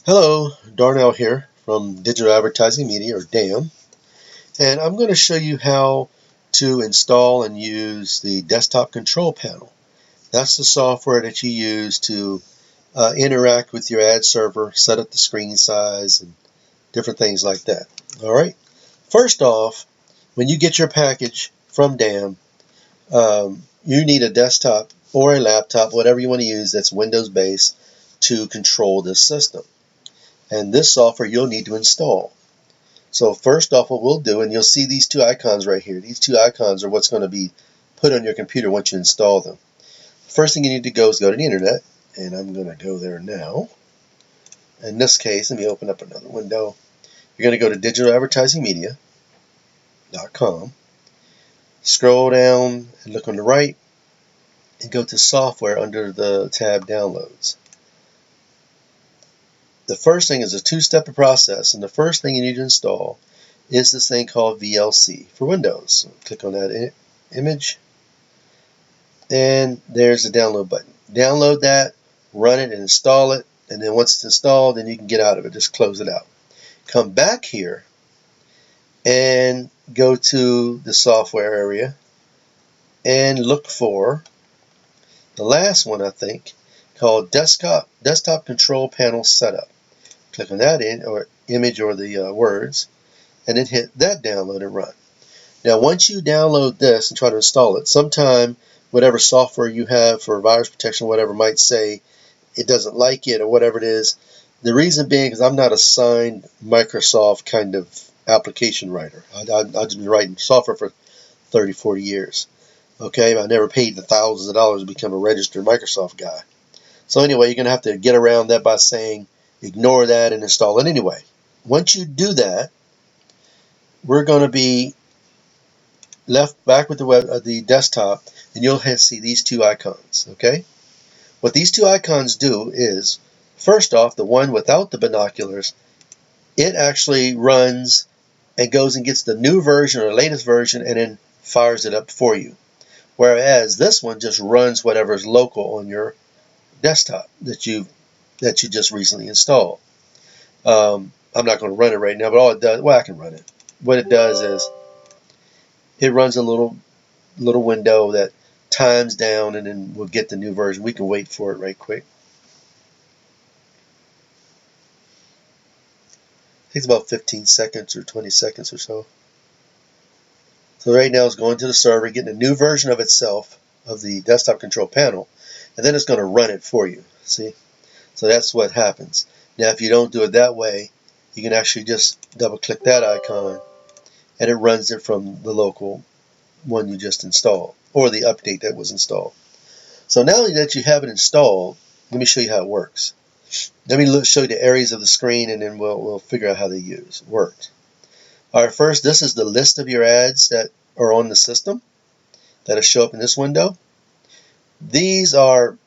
Hello, Darnell here from Digital Advertising Media, or DAM, and I'm going to show you how to install and use the desktop control panel. That's the software that you use to interact with your ad server, set up the screen size, and different things like that. All right. First off, when you get your package from DAM, you need a desktop or a laptop, whatever you want to use that's Windows-based, to control this system. And this software you'll need to install. So first off, what we'll do, and you'll see these two icons right here. These two icons are what's going to be put on your computer once you install them. First thing you need to go is go to the internet, and I'm going to go there now. In this case, let me open up another window. You're going to go to digitaladvertisingmedia.com. Scroll down and look on the right, and go to software under the tab Downloads. The first thing is a two-step process, and the first thing you need to install is this thing called VLC for Windows. So click on that image, and there's the download button. Download that, run it, and install it, and then once it's installed, then you can get out of it. Just close it out. Come back here and go to the software area and look for the last one, I think, called Desktop Control Panel Setup. Click on that image or the words, and then hit that download and run. Now, once you download this and try to install it, sometime whatever software you have for virus protection, whatever, might say it doesn't like it or whatever it is. The reason being is I'm not a signed Microsoft kind of application writer. I've just been writing software for 30, 40 years. Okay, I never paid the thousands of dollars to become a registered Microsoft guy. So anyway, you're going to have to get around that by saying ignore that and install it anyway. Once you do that, we're going to be left back with the desktop, and you'll see these two icons. Okay, what these two icons do is, first off, the one without the binoculars, it actually runs and goes and gets the new version or latest version and then fires it up for you. Whereas this one just runs whatever is local on your desktop that you just recently installed. I'm not going to run it right now, but all it does, well, I can run it. What it does is it runs a little window that times down, and then we'll get the new version. We can wait for it right quick. It takes about 15 seconds or 20 seconds or so. So right now it's going to the server, getting a new version of itself, of the desktop control panel, and then it's going to run it for you. See? So that's what happens. Now, if you don't do it that way, you can actually just double-click that icon, and it runs it from the local one you just installed, or the update that was installed. So now that you have it installed, let me show you how it works. Let me show you the areas of the screen, and then we'll figure out how they work. All right, first, this is the list of your ads that are on the system that'll show up in this window. These are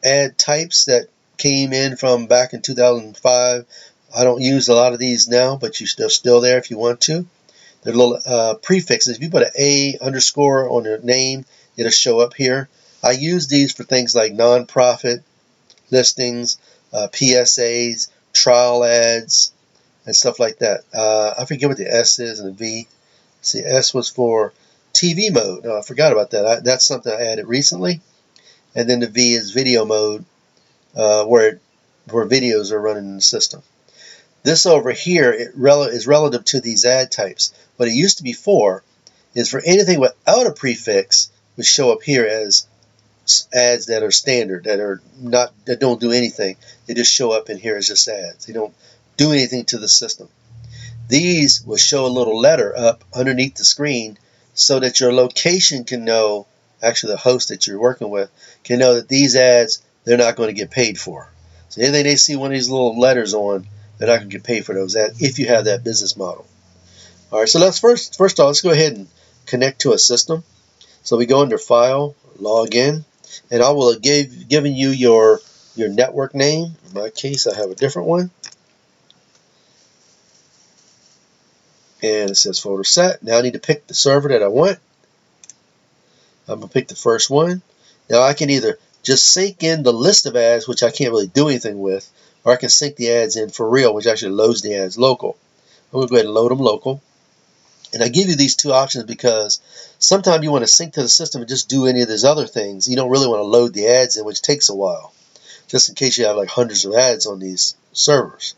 ad types that came in from back in 2005. I don't use a lot of these now, but they're still there if you want to. They're little prefixes. If you put an A underscore on their name, it'll show up here. I use these for things like nonprofit listings, PSAs, trial ads, and stuff like that. I forget what the S is and the V. See, S was for TV mode. No, I forgot about that. That's something I added recently. And then the V is video mode, where videos are running in the system. This over here is relative to these ad types. What it used to be for is for anything without a prefix would show up here as ads that are standard, that don't do anything. They just show up in here as just ads. They don't do anything to the system. These will show a little letter up underneath the screen so that your location can know, actually the host that you're working with, can know that these ads, they're not going to get paid for. So anything they see one of these little letters on, they're not going to get paid for those ads if you have that business model. All right, so let's first off, let's go ahead and connect to a system. So we go under File, Log In, and I will have given you your network name. In my case, I have a different one. And it says folder set. Now I need to pick the server that I want. I'm going to pick the first one. Now I can either just sync in the list of ads, which I can't really do anything with, or I can sync the ads in for real, which actually loads the ads local. I'm going to go ahead and load them local. And I give you these two options because sometimes you want to sync to the system and just do any of these other things. You don't really want to load the ads in, which takes a while, just in case you have like hundreds of ads on these servers.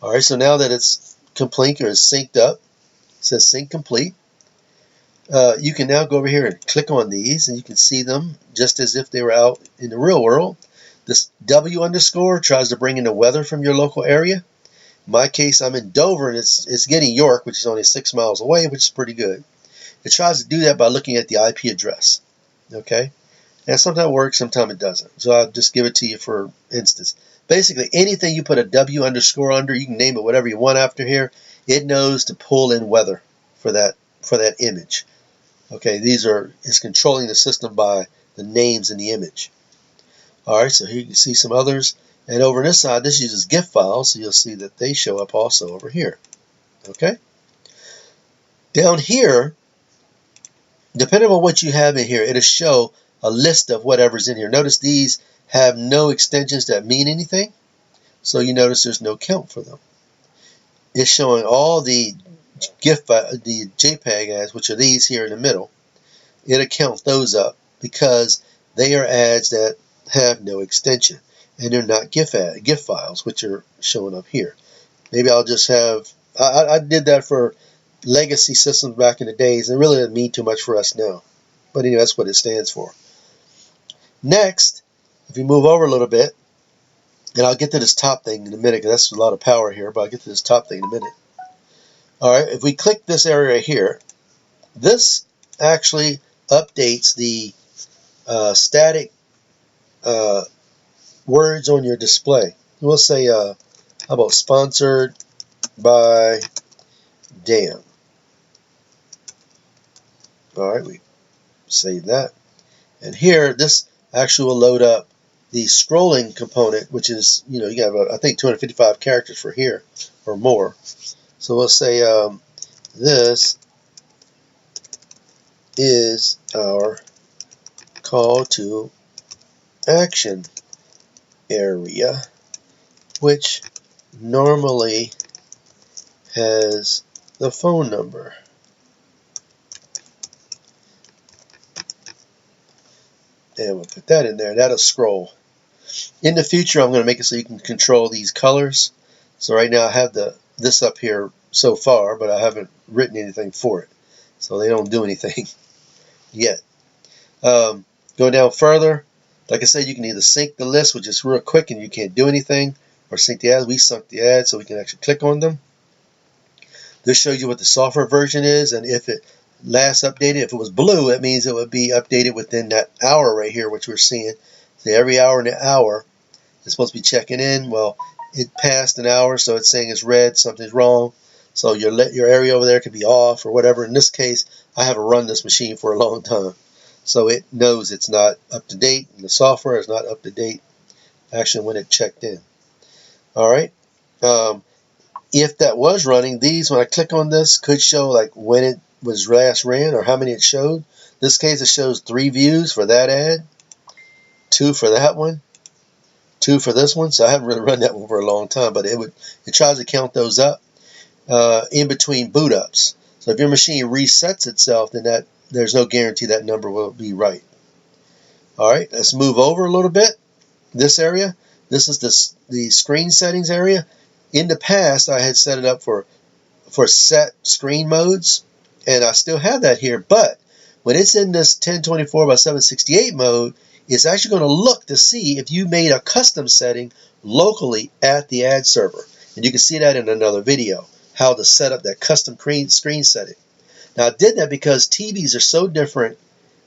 All right, so now that it's complete or it's synced up, it says sync complete. You can now go over here and click on these, and you can see them just as if they were out in the real world. This W underscore tries to bring in the weather from your local area. In my case, I'm in Dover, and it's getting York, which is only 6 miles away, which is pretty good. It tries to do that by looking at the IP address. Okay? And sometimes it works, sometimes it doesn't. So I'll just give it to you for instance. Basically, anything you put a W underscore under, you can name it whatever you want after here, it knows to pull in weather for that image. Okay, it's controlling the system by the names in the image. All right, so here you can see some others. And over on this side, this uses GIF files, so you'll see that they show up also over here. Okay? Down here, depending on what you have in here, it'll show a list of whatever's in here. Notice these have no extensions that mean anything, so you notice there's no count for them. It's showing all the the JPEG ads, which are these here in the middle. It'll count those up because they are ads that have no extension. And they're not GIF files, which are showing up here. Maybe I'll just have, I did that for legacy systems back in the days, and it really doesn't mean too much for us now. But anyway, that's what it stands for. Next, if you move over a little bit, and I'll get to this top thing in a minute, because that's a lot of power here, but I'll get to this top thing in a minute. All right, if we click this area right here, this actually updates the static words on your display. We'll say, how about sponsored by Dan. All right, we save that. And here, this actually will load up the scrolling component, which is, you have, I think, 255 characters for here or more. So we'll say this is our call to action area, which normally has the phone number. And we'll put that in there. That'll scroll. In the future, I'm going to make it so you can control these colors. So right now I have this up here so far, but I haven't written anything for it. So they don't do anything yet. Go down further. Like I said, you can either sync the list, which is real quick and you can't do anything, or sync the ads. We sunk the ads so we can actually click on them. This shows you what the software version is, and if it last updated, if it was blue, it means it would be updated within that hour right here, which we're seeing. So every hour and an hour, it's supposed to be checking in. Well, it passed an hour, so it's saying it's red, something's wrong. So your area over there could be off or whatever. In this case, I haven't run this machine for a long time. So it knows it's not up to date, and the software is not up to date actually when it checked in. All right. If that was running, these, when I click on this, could show like when it was last ran or how many it showed. In this case, it shows 3 views for that ad, 2 for that one, 2 for this one. So I haven't really run that one for a long time, but it tries to count those up in between boot ups. So if your machine resets itself, then there's no guarantee that number will be right. All right, let's move over a little bit. This area, this is the screen settings area. In the past, I had set it up for set screen modes, and I still have that here. But when it's in this 1024 by 768 mode, it's actually going to look to see if you made a custom setting locally at the ad server. And you can see that in another video, how to set up that custom screen setting. Now, I did that because TVs are so different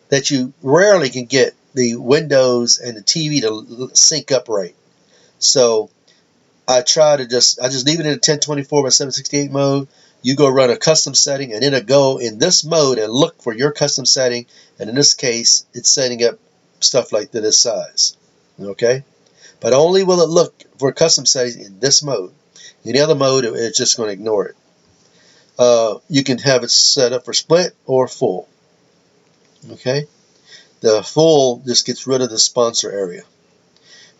that you rarely can get the Windows and the TV to sync up right. So I just leave it in a 1024 by 768 mode. You go run a custom setting, and it'll go in this mode and look for your custom setting. And in this case, it's setting up stuff like this size. Okay? But only will it look for custom settings in this mode. In the other mode, it's just going to ignore it. You can have it set up for split or full. Okay? The full just gets rid of the sponsor area.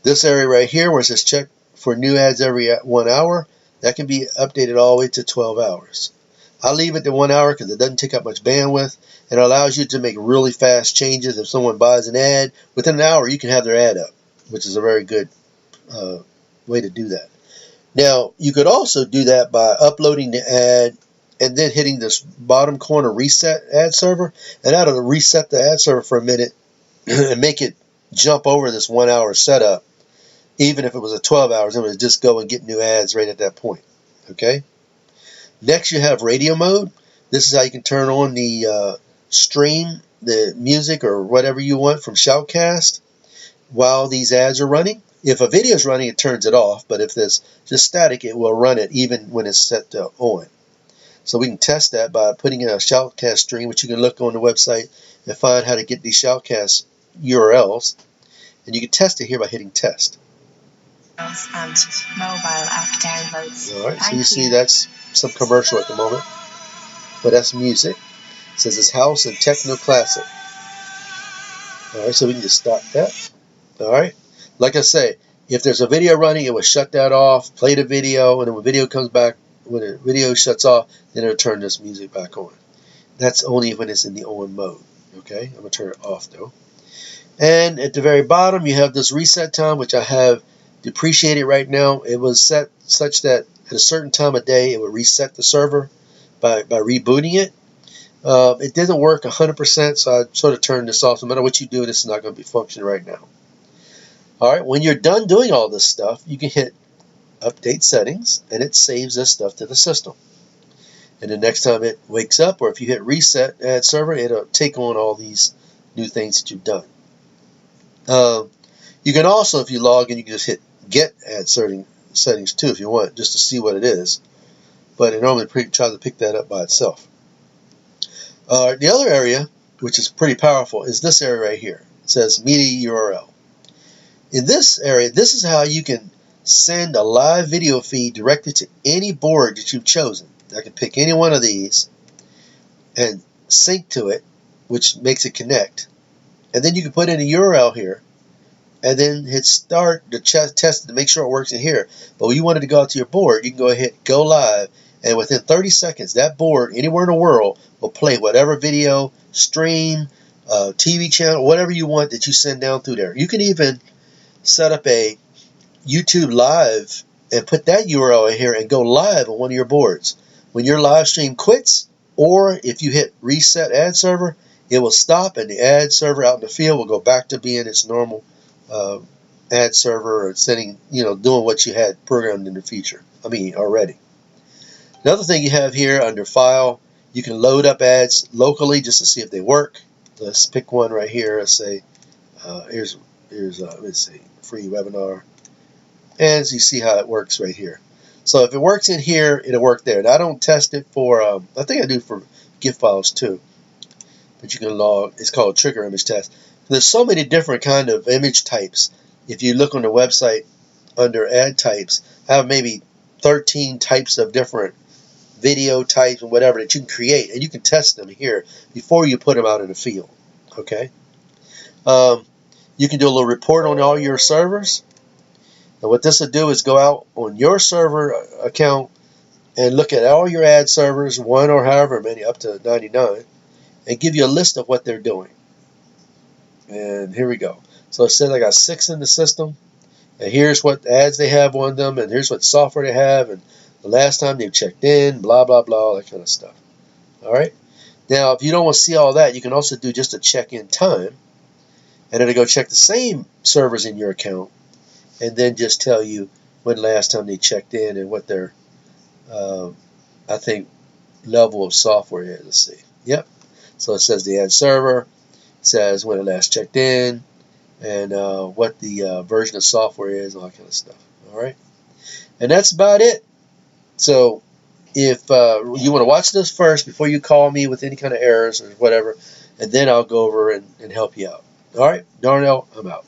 This area right here where it says check for new ads every 1 hour. That can be updated all the way to 12 hours. I leave it to 1 hour because it doesn't take up much bandwidth, and it allows you to make really fast changes. If someone buys an ad, within an hour you can have their ad up, which is a very good way to do that. Now, you could also do that by uploading the ad and then hitting this bottom corner reset ad server, and that'll reset the ad server for a minute and make it jump over this 1 hour setup. Even if it was a 12 hours, it would just go and get new ads right at that point. Okay. Next, you have radio mode. This is how you can turn on the stream, the music or whatever you want from Shoutcast while these ads are running. If a video is running, it turns it off, but if it's just static, it will run it even when it's set to on. So we can test that by putting in a Shoutcast stream, which you can look on the website and find how to get these Shoutcast URLs. And you can test it here by hitting test. And mobile app downloads. All right, so you see that's some commercial at the moment, but that's music. It says it's house and techno classic. All right, so we can just stop that. All right, like I say, if there's a video running, it will shut that off, play the video, and then when the video comes back, when the video shuts off, then it'll turn this music back on. That's only when it's in the on mode. Okay, I'm gonna turn it off though. And at the very bottom, you have this reset time, which I have depreciated right now. It was set such that at a certain time of day, it would reset the server by rebooting it. It didn't work 100%, so I sort of turned this off. No matter what you do, this is not going to be functioning right now. All right, when you're done doing all this stuff, you can hit update settings, and it saves this stuff to the system. And the next time it wakes up, or if you hit reset ad server, it'll take on all these new things that you've done. You can also, if you log in, you can just hit get ad settings too if you want, just to see what it is. But it normally tries to pick that up by itself. The other area, which is pretty powerful, is this area right here. It says media URL. In this area, this is how you can send a live video feed directly to any board that you've chosen. I can pick any one of these and sync to it, which makes it connect. And then you can put in a URL here and then hit start to test it to make sure it works in here. But when you wanted to go out to your board, you can go ahead and hit go live, and within 30 seconds, that board anywhere in the world will play whatever video, stream, TV channel, whatever you want that you send down through there. You can even set up a YouTube live and put that URL in here and go live on one of your boards. When your live stream quits, or if you hit reset ad server, it will stop and the ad server out in the field will go back to being its normal ad server or sending, doing what you had programmed in the future. Already. Another thing you have here under file, you can load up ads locally just to see if they work. Let's pick one right here. Let's say, here's let's see, free webinar. And as you see how it works right here. So if it works in here, it'll work there. Now I don't test it for, I think I do for GIF files too. But you can log, it's called trigger image test. There's so many different kind of image types. If you look on the website under ad types, I have maybe 13 types of different video types and whatever that you can create, and you can test them here before you put them out in the field. Okay. You can do a little report on all your servers. And what this will do is go out on your server account and look at all your ad servers, one or however many, up to 99, and give you a list of what they're doing. And here we go. So it says I got 6 in the system, and here's what ads they have on them, and here's what software they have, and the last time they've checked in, blah, blah, blah, all that kind of stuff. All right. Now, if you don't want to see all that, you can also do just a check-in time, and it'll go check the same servers in your account, and then just tell you when last time they checked in and what their, I think, level of software is. Let's see. Yep. So it says the ad server, it says when it last checked in, and what the version of software is, all that kind of stuff. All right. And that's about it. So if you want to watch this first before you call me with any kind of errors or whatever, and then I'll go over and help you out. All right. Darnell, I'm out.